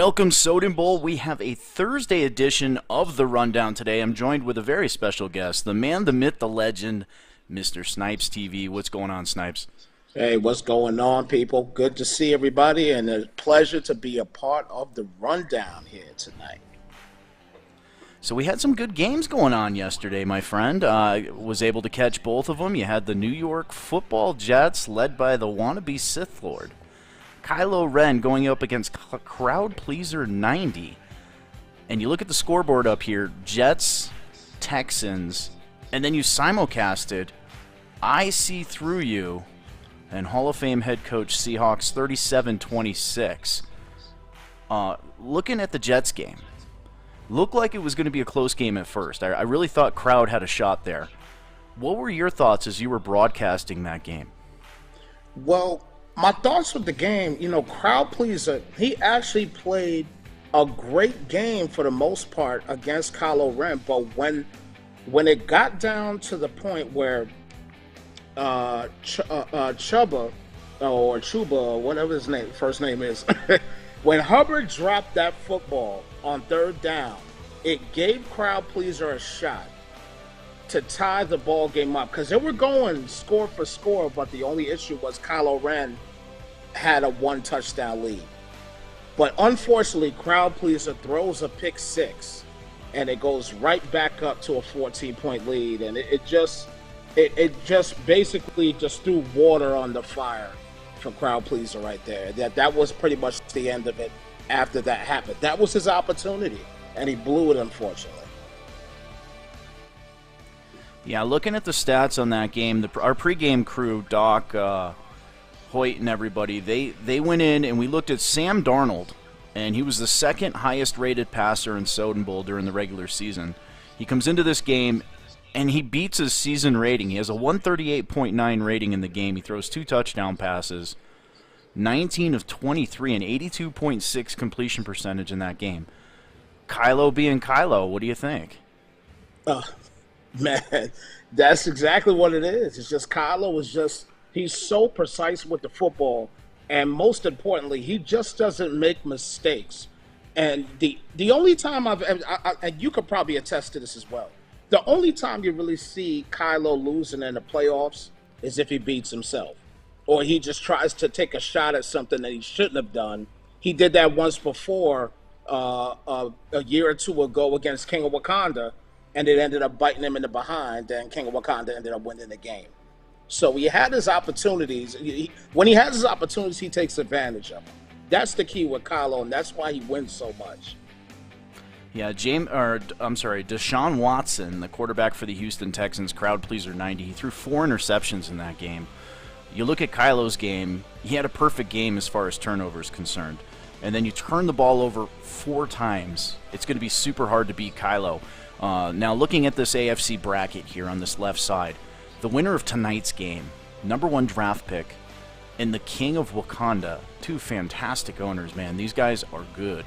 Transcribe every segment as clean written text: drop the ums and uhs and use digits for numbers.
Welcome, Soden Bowl. We have a Thursday edition of The Rundown today. I'm joined with a very special guest, the man, the myth, the legend, Mr. Snipes TV. What's going on, Snipes? Hey, what's going on, people? Good to see everybody, and a pleasure to be a part of the Rundown here tonight. So we had some good games going on yesterday, my friend. Was able to catch both of them. You had the New York Football Jets, led by the wannabe Sith Lord, Kylo Ren, going up against Crowd Pleaser 90. And you look at the scoreboard up here, Jets, Texans, and then you simulcasted I See Through You and Hall of Fame head coach Seahawks 37-26. Looking at the Jets game, looked like it was going to be a close game at first. I really thought Crowd had a shot there. What were your thoughts as you were broadcasting that game? Well, my thoughts with the game, Crowd Pleaser, he actually played a great game for the most part against Kylo Ren, but when it got down to the point where Chuba, or whatever his first name is, when Hubbard dropped that football on third down, it gave Crowd Pleaser a shot to tie the ball game up, because they were going score for score, but the only issue was Kylo Ren had a one touchdown lead. But unfortunately, Crowd Pleaser throws a pick six, and it goes right back up to a 14-point lead, and it just basically just threw water on the fire for Crowd Pleaser right there. That was pretty much the end of it after that happened. That was his opportunity, and he blew it, unfortunately. Yeah, looking at the stats on that game, our pregame crew, Doc, Hoyt, and everybody, they went in and we looked at Sam Darnold, and he was the second highest rated passer in Soden Bowl during the regular season. He comes into this game and he beats his season rating. He has a 138.9 rating in the game. He throws 2 touchdown passes, 19 of 23, and 82.6 completion percentage in that game. Kylo being Kylo, what do you think? Man, that's exactly what it is. It's just Kylo he's so precise with the football, and most importantly, he just doesn't make mistakes. And the only time and you could probably attest to this as well, the only time you really see Kylo losing in the playoffs is if he beats himself, or he just tries to take a shot at something that he shouldn't have done. He did that once before, a year or two ago against King of Wakanda, and it ended up biting him in the behind, and King of Wakanda ended up winning the game. So he had his opportunities. When he has his opportunities, he takes advantage of them. That's the key with Kylo, and that's why he wins so much. Yeah, Deshawn Watson, the quarterback for the Houston Texans, Crowd Pleaser 90, he threw 4 interceptions in that game. You look at Kylo's game, he had a perfect game as far as turnovers concerned. And then you turn the ball over 4 times. It's going to be super hard to beat Kylo. Now, looking at this AFC bracket here on this left side, the winner of tonight's game, #1 draft pick, and the King of Wakanda, 2 fantastic owners, man. These guys are good.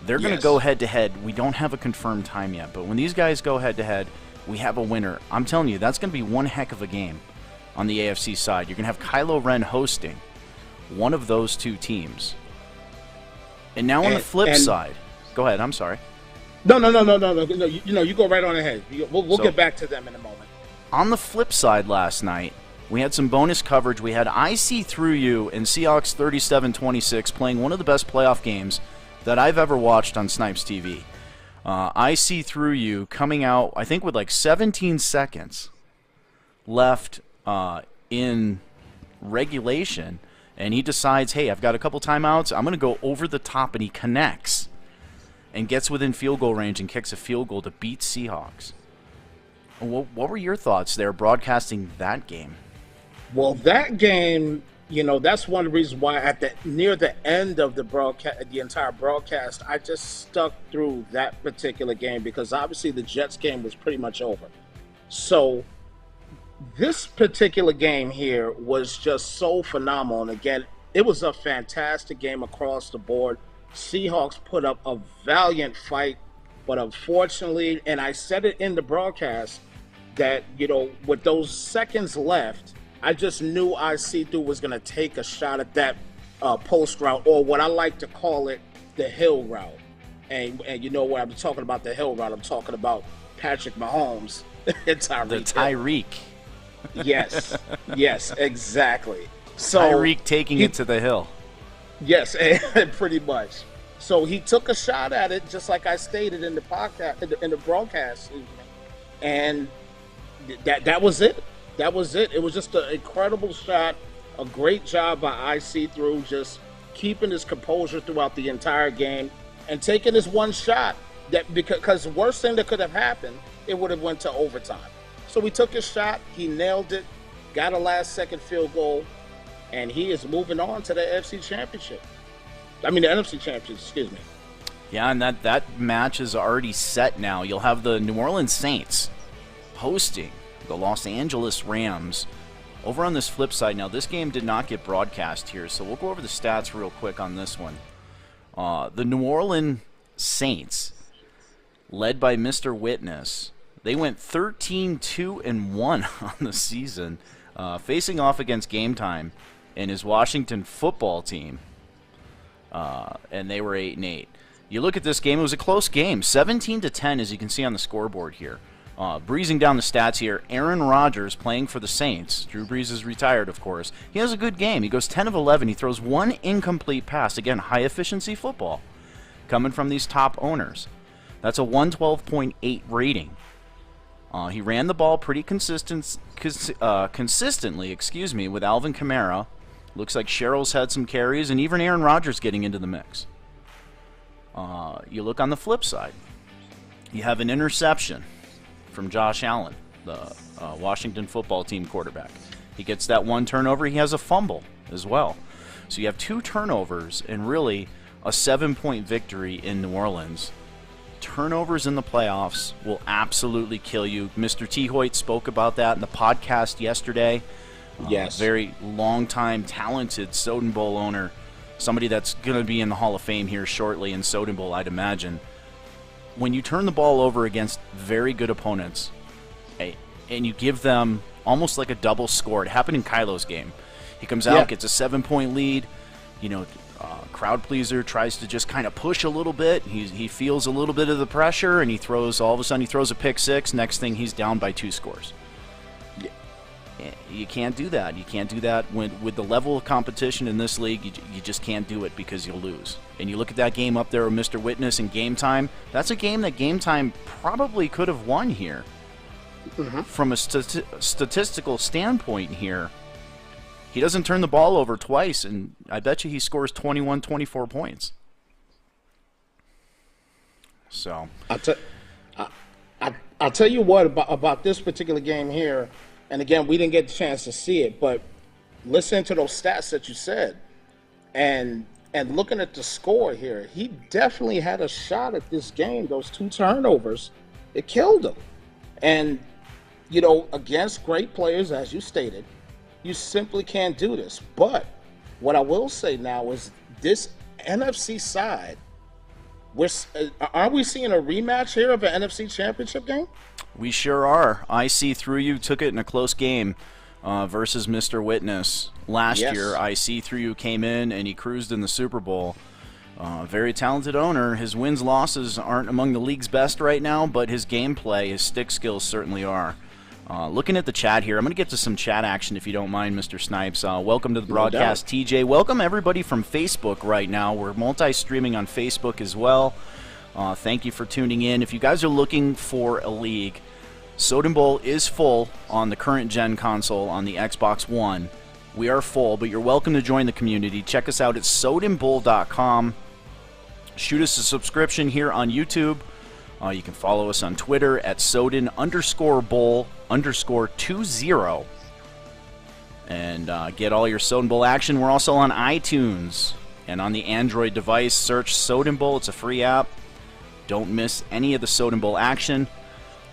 They're going to go head-to-head. We don't have a confirmed time yet, but when these guys go head-to-head, we have a winner. I'm telling you, that's going to be one heck of a game on the AFC side. You're going to have Kylo Ren hosting one of those 2 teams. And now on the flip side, go ahead, I'm sorry. No. You go right on ahead. We'll get back to them in a moment. On the flip side last night, we had some bonus coverage. We had I See Through You and Seahawks 37-26 playing one of the best playoff games that I've ever watched on Snipes TV. I See Through You coming out, I think, with like 17 seconds left in regulation, and he decides, hey, I've got a couple timeouts. I'm going to go over the top, and he connects and gets within field goal range and kicks a field goal to beat Seahawks. What were your thoughts there broadcasting that game? Well, that game, that's one of the reasons why near the end of the entire broadcast, I just stuck through that particular game, because obviously the Jets game was pretty much over. So this particular game here was just so phenomenal. And again, it was a fantastic game across the board. Seahawks put up a valiant fight, but unfortunately, and I said it in the broadcast, that, with those seconds left, I just knew I See Through was going to take a shot at that post route, or what I like to call it, the hill route. And you know what I'm talking about, the hill route. I'm talking about Patrick Mahomes and Tyreek. The Tyreek. Yes, yes, exactly. So Tyreek taking it to the hill. Yes, pretty much. So he took a shot at it, just like I stated in the podcast, in the broadcast, and that was it. That was it. It was just an incredible shot. A great job by IC through just keeping his composure throughout the entire game and taking this one shot. That because the worst thing that could have happened, it would have went to overtime. So he took his shot, he nailed it, got a last-second field goal, and he is moving on to the NFC Championship. I mean, the NFC Championship, excuse me. Yeah, and that match is already set now. You'll have the New Orleans Saints hosting the Los Angeles Rams. Over on this flip side now, this game did not get broadcast here, so we'll go over the stats real quick on this one. The New Orleans Saints, led by Mr. Witness, they went 13-2-1 on the season, facing off against Game Time and his Washington football team, and they were 8-8. You look at this game; it was a close game, 17-10, as you can see on the scoreboard here. Breezing down the stats here, Aaron Rodgers playing for the Saints. Drew Brees is retired, of course. He has a good game. He goes 10 of 11. He throws one incomplete pass. Again, high-efficiency football coming from these top owners. That's a 112.8 rating. He ran the ball pretty consistently, with Alvin Kamara. Looks like Sherrill's had some carries, and even Aaron Rodgers getting into the mix. You look on the flip side. You have an interception from Josh Allen, the Washington football team quarterback. He gets that one turnover. He has a fumble as well. So you have 2 turnovers and really a 7-point victory in New Orleans. Turnovers in the playoffs will absolutely kill you. Mr. T. Hoyt spoke about that in the podcast yesterday. Yes. Very long-time, talented Soden Bowl owner. Somebody that's going to be in the Hall of Fame here shortly in Soden Bowl, I'd imagine. When you turn the ball over against very good opponents and you give them almost like a double score, it happened in Kylo's game. He comes out, gets a 7-point lead. Crowd pleaser tries to just kind of push a little bit. He feels a little bit of the pressure, and all of a sudden he throws a pick six. Next thing, he's down by 2 scores. You can't do that. You can't do that with the level of competition in this league. You just can't do it because you'll lose. And you look at that game up there with Mr. Witness and Game Time. That's a game that Game Time probably could have won here. Mm-hmm. From a statistical standpoint here, he doesn't turn the ball over twice, and I bet you he scores 21, 24 points. So I'll tell you what about this particular game here. And again, we didn't get the chance to see it, but listen to those stats that you said, and looking at the score here, he definitely had a shot at this game. Those 2 turnovers, it killed him. And against great players, as you stated, you simply can't do this. But what I will say now is this NFC side, are we seeing a rematch here of an NFC Championship game? We sure are. IC through you took it in a close game versus Mr. Witness. Last year, IC through you came in and he cruised in the Super Bowl. Very talented owner. His wins, losses aren't among the league's best right now, but his gameplay, his stick skills certainly are. Looking at the chat here, I'm going to get to some chat action if you don't mind, Mr. Snipes. Welcome to the broadcast, TJ. Welcome everybody from Facebook right now. We're multi-streaming on Facebook as well. Thank you for tuning in. If you guys are looking for a league, Soden Bowl is full on the current gen console on the Xbox One. We are full, but you're welcome to join the community. Check us out at sodenbowl.com. Shoot us a subscription here on YouTube. You can follow us on Twitter at Soden_Bowl_20 and get all your Soden Bowl action. We're also on iTunes and on the Android device. Search Soden Bowl. It's a free app. Don't miss any of the Soden Bowl action.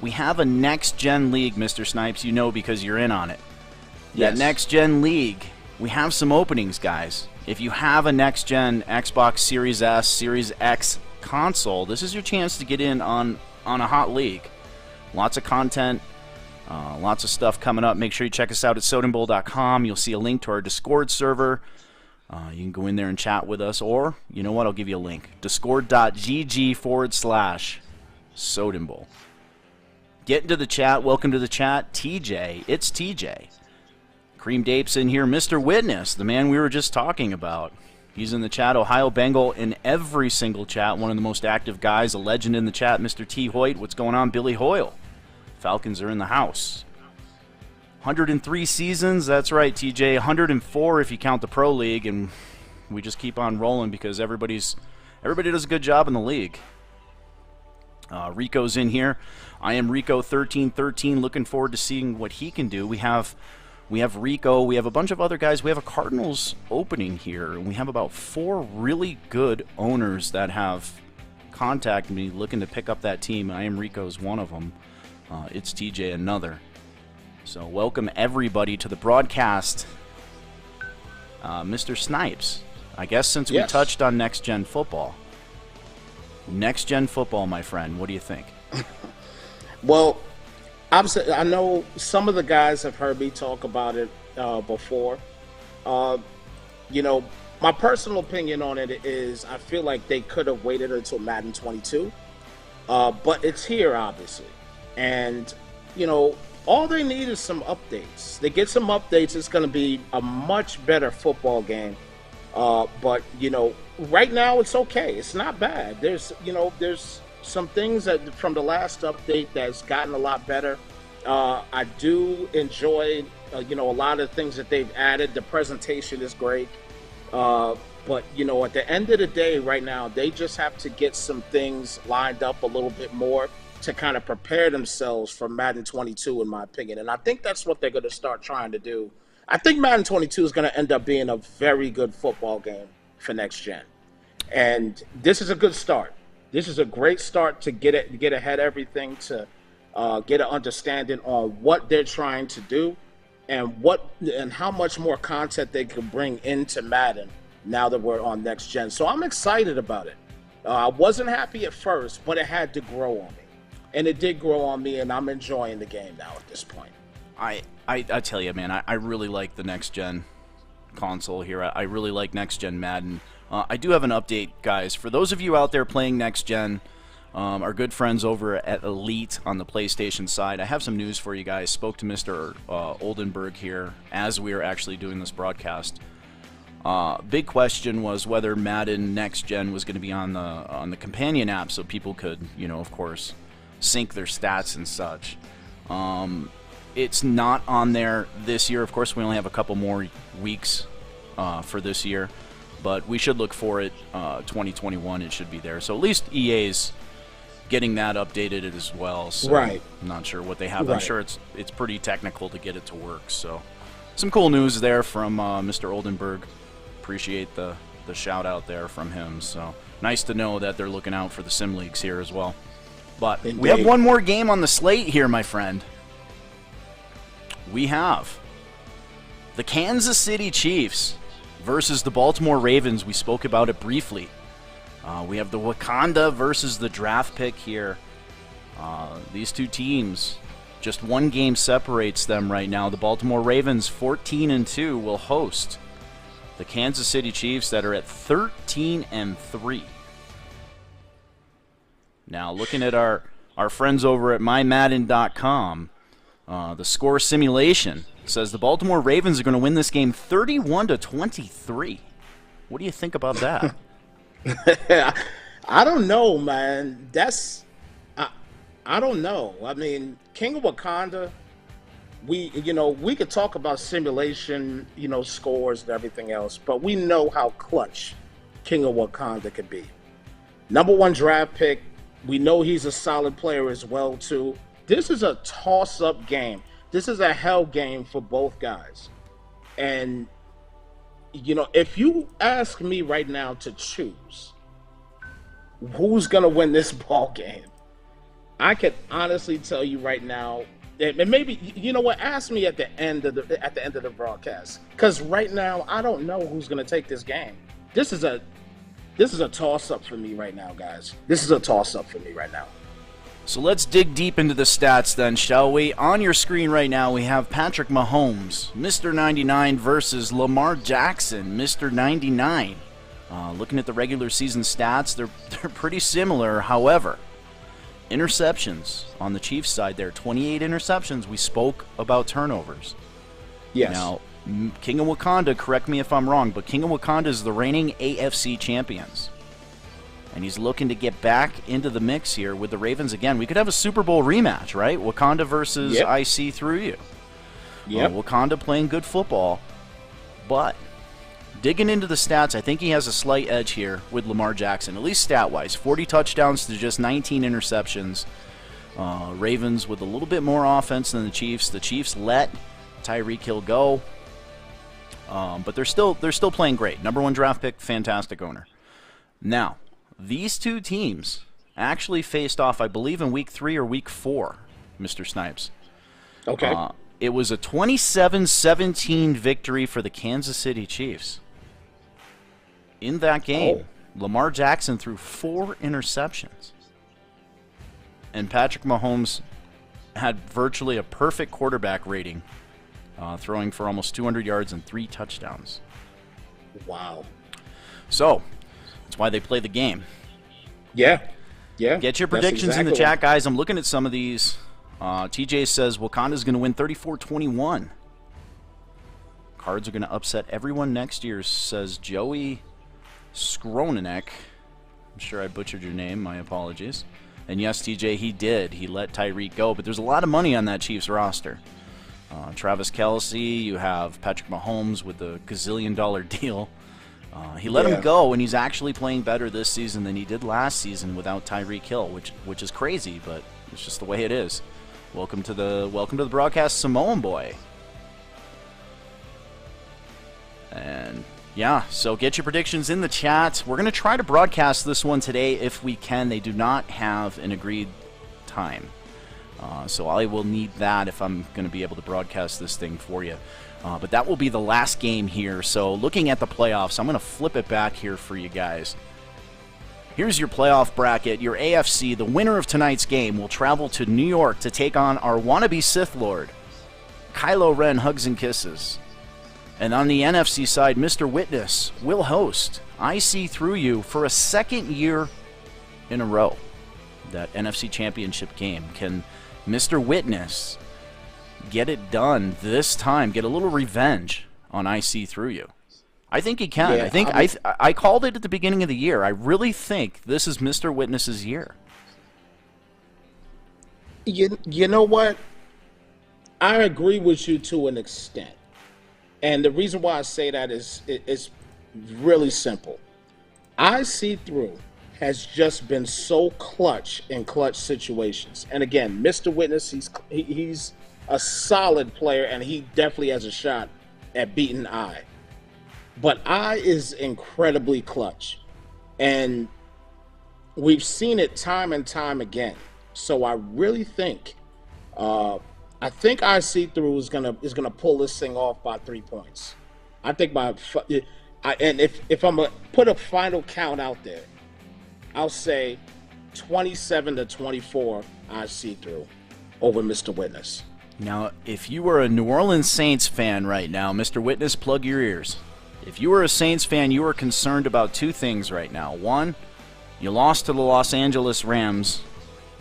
We have a next-gen league, Mr. Snipes, because you're in on it. That next-gen league, we have some openings, guys. If you have a next-gen Xbox Series S, Series X console, this is your chance to get in on a hot league. Lots of content, lots of stuff coming up. Make sure you check us out at sodenbowl.com. You'll see a link to our Discord server. You can go in there and chat with us, or, you know what, I'll give you a link. discord.gg/Soden Bowl. Get into the chat. Welcome to the chat. TJ, it's TJ. Cream Dape's in here. Mr. Witness, the man we were just talking about. He's in the chat. Ohio Bengal in every single chat. One of the most active guys, a legend in the chat. Mr. T. Hoyt, what's going on? Billy Hoyle. Falcons are in the house. 103 seasons, that's right, TJ. 104 if you count the Pro League, and we just keep on rolling because everybody does a good job in the league. Rico's in here. I am Rico1313. Looking forward to seeing what he can do. We have Rico. We have a bunch of other guys. We have a Cardinals opening here, and we have about 4 really good owners that have contacted me looking to pick up that team. I am Rico's one of them. It's TJ another. So welcome everybody to the broadcast. Mr. Snipes, I guess since we touched on Next Gen Football, my friend, what do you think? Well, obviously, I know some of the guys have heard me talk about it before. My personal opinion on it is I feel like they could have waited until Madden 22, but it's here, obviously. And, all they need is some updates. They get some updates, it's going to be a much better football game. But right now it's okay. It's not bad. There's some things that from the last update that's gotten a lot better. I do enjoy, a lot of things that they've added. The presentation is great. But, at the end of the day right now, they just have to get some things lined up a little bit more to kind of prepare themselves for Madden 22, in my opinion. And I think that's what they're going to start trying to do. I think Madden 22 is going to end up being a very good football game for next gen. And this is a good start. This is a great start to get ahead of everything, to get an understanding on what they're trying to do and how much more content they can bring into Madden now that we're on next gen. So I'm excited about it. I wasn't happy at first, but it had to grow on me. And it did grow on me, and I'm enjoying the game now at this point. I tell you, man, I really like the next-gen console here. I really like next-gen Madden. I do have an update, guys. For those of you out there playing next-gen, our good friends over at Elite on the PlayStation side, I have some news for you guys. Spoke to Mr. Oldenburg here as we were actually doing this broadcast. Big question was whether Madden next-gen was going to be on the companion app so people could, of course, sync their stats and such. It's not on there this year. Of course, we only have a couple more weeks for this year, but we should look for it 2021. It should be there. So at least EA's getting that updated as well. So right. I'm not sure what they have. Right. I'm sure it's pretty technical to get it to work. So some cool news there from Mr. Oldenburg. Appreciate the shout out there from him. So nice to know that they're looking out for the sim leagues here as well. But Indeed. We have one more game on the slate here, my friend. We have the Kansas City Chiefs versus the Baltimore Ravens. We spoke about it briefly. We have the Wakanda versus the draft pick here. These two teams, just one game separates them right now. The Baltimore Ravens, 14-2, will host the Kansas City Chiefs that are at 13-3. Now, looking at our friends over at mymadden.com, the score simulation says the Baltimore Ravens are going to win this game 31-23. What do you think about that? I don't know, man. I don't know. I mean, King of Wakanda, we could talk about simulation, scores and everything else, but we know how clutch King of Wakanda could be. #1 draft pick. We know he's a solid player as well, too. This is a toss-up game. This is a hell game for both guys. And, if you ask me right now to choose who's going to win this ball game, I can honestly tell you right now, and maybe, ask me at the end of the broadcast. Because right now, I don't know who's going to take this game. This is a toss-up for me right now, guys. This is a toss-up for me right now. So let's dig deep into the stats then, shall we? On your screen right now, we have Patrick Mahomes, Mr. 99, versus Lamar Jackson, Mr. 99. Looking at the regular season stats, they're pretty similar. However, interceptions on the Chiefs side there, 28 interceptions. We spoke about turnovers. Yes. Now, King of Wakanda, correct me if I'm wrong, but King of Wakanda is the reigning AFC champions. And he's looking to get back into the mix here with the Ravens again. We could have a Super Bowl rematch, right? Wakanda versus I See Through You. Yep. Wakanda playing good football, but digging into the stats, I think he has a slight edge here with Lamar Jackson, at least stat-wise. 40 touchdowns to just 19 interceptions. Ravens with a little bit more offense than the Chiefs. The Chiefs let Tyreek Hill go, but they're still playing great. Number 1 draft pick, fantastic owner. Now, these two teams actually faced off, I believe, in week 3 or week 4, Mr. Snipes. Okay. It was a 27-17 victory for the Kansas City Chiefs. In that game, Lamar Jackson threw 4 interceptions. And Patrick Mahomes had virtually a perfect quarterback rating, throwing for almost 200 yards and 3 touchdowns. Wow. So, that's why they play the game. Yeah. Get your predictions in the chat, guys. I'm looking at some of these. TJ says Wakanda's going to win 34-21. Cards are going to upset everyone next year, says Joey Skronenek. I'm sure I butchered your name. My apologies. And yes, TJ, he did. He let Tyreek go, but there's a lot of money on that Chiefs roster. Travis Kelce, you have Patrick Mahomes with the gazillion-dollar deal. He let him go, and he's actually playing better this season than he did last season without Tyreek Hill, which is crazy, but it's just the way it is. Welcome to the broadcast, Samoan Boy. And yeah, so get your predictions in the chat. We're going to try to broadcast this one today if we can. They do not have an agreed time. So I will need that if I'm going to be able to broadcast this thing for you. But that will be the last game here. So looking at the playoffs, I'm going to flip it back here for you guys. Here's your playoff bracket. Your AFC, the winner of tonight's game, will travel to New York to take on our wannabe Sith Lord, Kylo Ren. Hugs and kisses. And on the NFC side, Mr. Witness will host I See Through You for a second year in a row. That NFC Championship game. Can Mr. Witness get it done this time? Get a little revenge on I See Through You? I think he can. Yeah, I called it at the beginning of the year. I really think this is Mr. Witness's year. You know what? I agree with you to an extent. And the reason why I say that is really simple. I See Through has just been so clutch in clutch situations. And again, Mr. Witness, he's a solid player, and he definitely has a shot at beating I. But I is incredibly clutch. And we've seen it time and time again. So I really think I See Through is gonna pull this thing off by 3 points. I think and if I'm gonna put a final count out there, I'll say 27-24. I See Through over Mr. Witness. Now, if you were a New Orleans Saints fan right now, Mr. Witness, plug your ears. If you were a Saints fan, you are concerned about 2 things right now. One, you lost to the Los Angeles Rams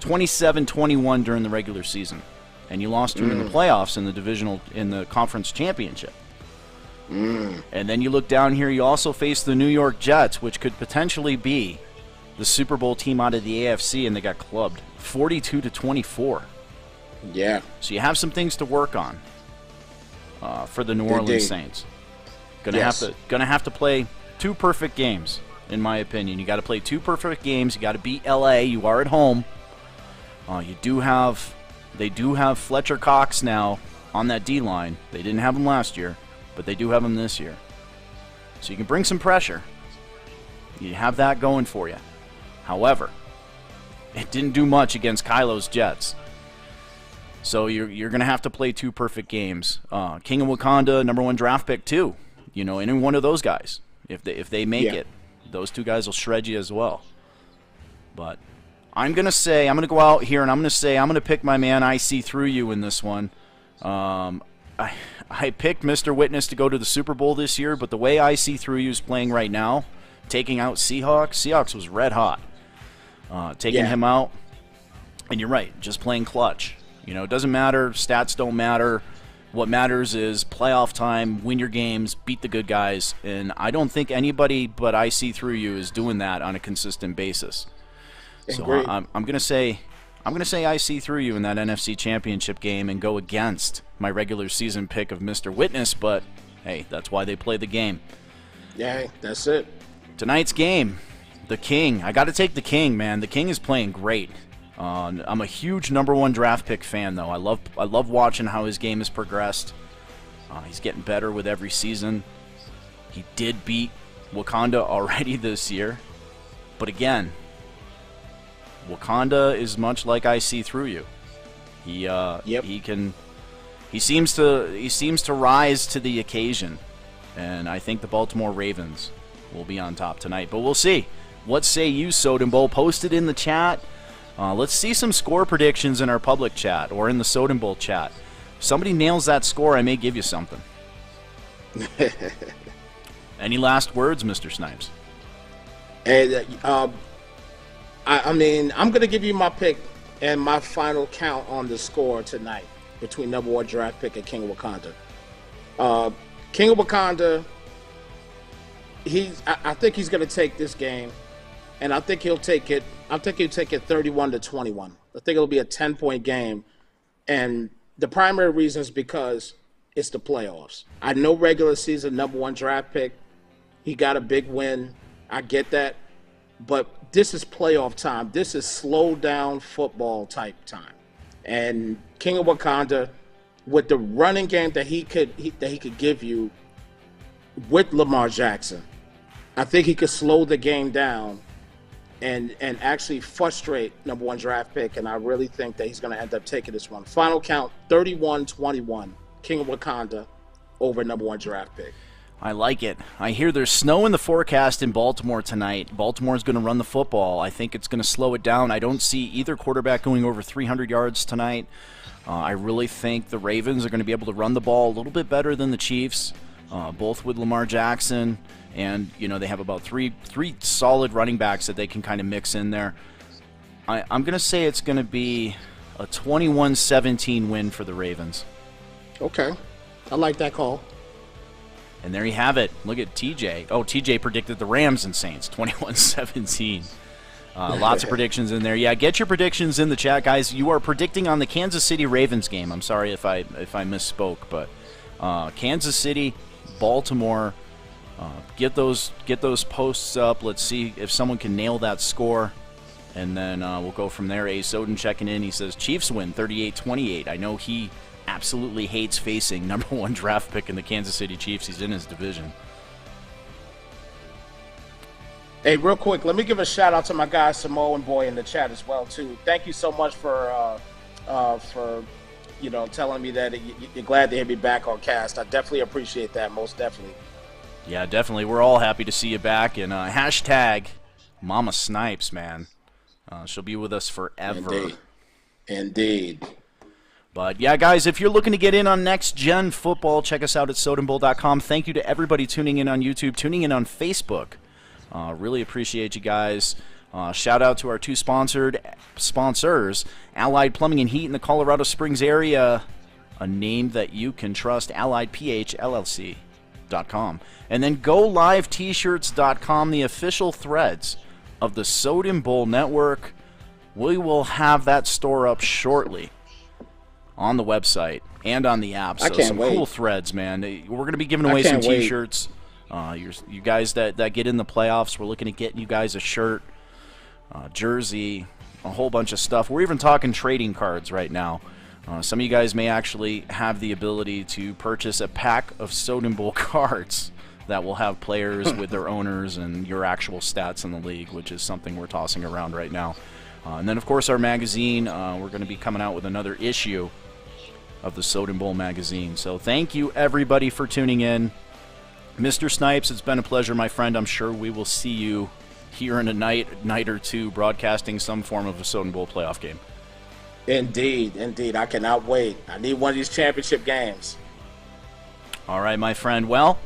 27-21 during the regular season. And you lost to them in the playoffs in the conference championship. And then you look down here, you also face the New York Jets, which could potentially be the Super Bowl team out of the AFC, and they got clubbed 42-24. Yeah. So you have some things to work on for the New Orleans Saints. Gonna have to play 2 perfect games, in my opinion. You got to play 2 perfect games. You got to beat LA. You are at home. They do have Fletcher Cox now on that D line. They didn't have him last year, but they do have him this year. So you can bring some pressure. You have that going for you. However, it didn't do much against Kylo's Jets. So you're going to have to play 2 perfect games. King of Wakanda, number 1 draft pick too. You know, any one of those guys, if they make it, those 2 guys will shred you as well. But I'm going to go out here and I'm going to pick my man I see through you in this one. I picked Mr. Witness to go to the Super Bowl this year, but the way I see through you is playing right now, taking out Seahawks was red hot. Taking him out, and you're right, just playing clutch. It doesn't matter, stats don't matter. What matters is playoff time, win your games, beat the good guys, and I don't think anybody but I see through you is doing that on a consistent basis. So I'm going to say I see through you in that NFC Championship game and go against my regular season pick of Mr. Witness, but hey, that's why they play the game. Yeah, that's it. Tonight's game, the King. I got to take the King, man. The King is playing great. I'm a huge #1 draft pick fan, though. I love watching how his game has progressed. He's getting better with every season. He did beat Wakanda already this year, but again, Wakanda is much like I see through you. He seems to rise to the occasion, and I think the Baltimore Ravens will be on top tonight. But we'll see. What say you, Soden Bowl? Post it in the chat. Let's see some score predictions in our public chat or in the Soden Bowl chat. If somebody nails that score, I may give you something. Any last words, Mr. Snipes? And I mean, I'm going to give you my pick and my final count on the score tonight between #1 draft pick and King of Wakanda. King of Wakanda, I think he's going to take this game, and I think he'll take it. I think he'll take it 31-21. I think it'll be a 10-point game, and the primary reason is because it's the playoffs. I know regular season #1 draft pick, he got a big win. I get that. But this is playoff time. This is slow down football type time. And King of Wakanda, with the running game that he could give you with Lamar Jackson, I think he could slow the game down and actually frustrate #1 draft pick. And I really think that he's going to end up taking this one. Final count 31-21. King of Wakanda over #1 draft pick. I like it. I hear there's snow in the forecast in Baltimore tonight. Baltimore's going to run the football. I think it's going to slow it down. I don't see either quarterback going over 300 yards tonight. I really think the Ravens are going to be able to run the ball a little bit better than the Chiefs, both with Lamar Jackson. And, they have about three solid running backs that they can kind of mix in there. I'm going to say it's going to be a 21-17 win for the Ravens. Okay. I like that call. And there you have it. Look at TJ. Oh, TJ predicted the Rams and Saints, 21-17. Lots of predictions in there. Yeah, get your predictions in the chat, guys. You are predicting on the Kansas City Ravens game. I'm sorry if I misspoke, but Kansas City, Baltimore. Get those posts up. Let's see if someone can nail that score, and then we'll go from there. A. Soden checking in. He says Chiefs win 38-28. I know he absolutely hates facing #1 draft pick in the Kansas City Chiefs. He's in his division. Hey, real quick, let me give a shout out to my guy Samoan Boy in the chat as well too. Thank you so much for telling me that you're glad to hear me back on cast. I definitely appreciate that, most definitely. Yeah, definitely. We're all happy to see you back. And hashtag Mama Snipes, man. She'll be with us forever. Indeed. But, yeah, guys, if you're looking to get in on next-gen football, check us out at sodenbowl.com. Thank you to everybody tuning in on YouTube, tuning in on Facebook. Really appreciate you guys. Shout out to our two sponsors, Allied Plumbing and Heat in the Colorado Springs area, a name that you can trust, AlliedPHLLC.com. And then GoLiveT-shirts.com, the official threads of the Soden Bowl Network. We will have that store up shortly on the website and on the app. So some cool threads, man. We're going to be giving away some T-shirts. You guys that get in the playoffs, we're looking at getting you guys a shirt, jersey, a whole bunch of stuff. We're even talking trading cards right now. Some of you guys may actually have the ability to purchase a pack of Soden Bowl cards that will have players with their owners and your actual stats in the league, which is something we're tossing around right now. And then, of course, our magazine. We're going to be coming out with another issue of the Soden Bowl magazine. So thank you, everybody, for tuning in. Mr. Snipes, it's been a pleasure, my friend. I'm sure we will see you here in a night or two, broadcasting some form of a Soden Bowl playoff game. Indeed, indeed. I cannot wait. I need one of these championship games. All right, my friend. Well,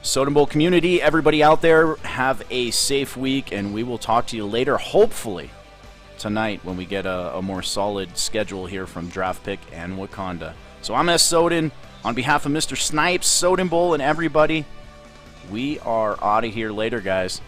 Soden Bowl community, everybody out there, have a safe week, and we will talk to you later, hopefully tonight when we get a more solid schedule here from Draft Pick and Wakanda. So I'm S. Soden. On behalf of Mr. Snipes, Soden Bowl, and everybody, we are out of here later, guys.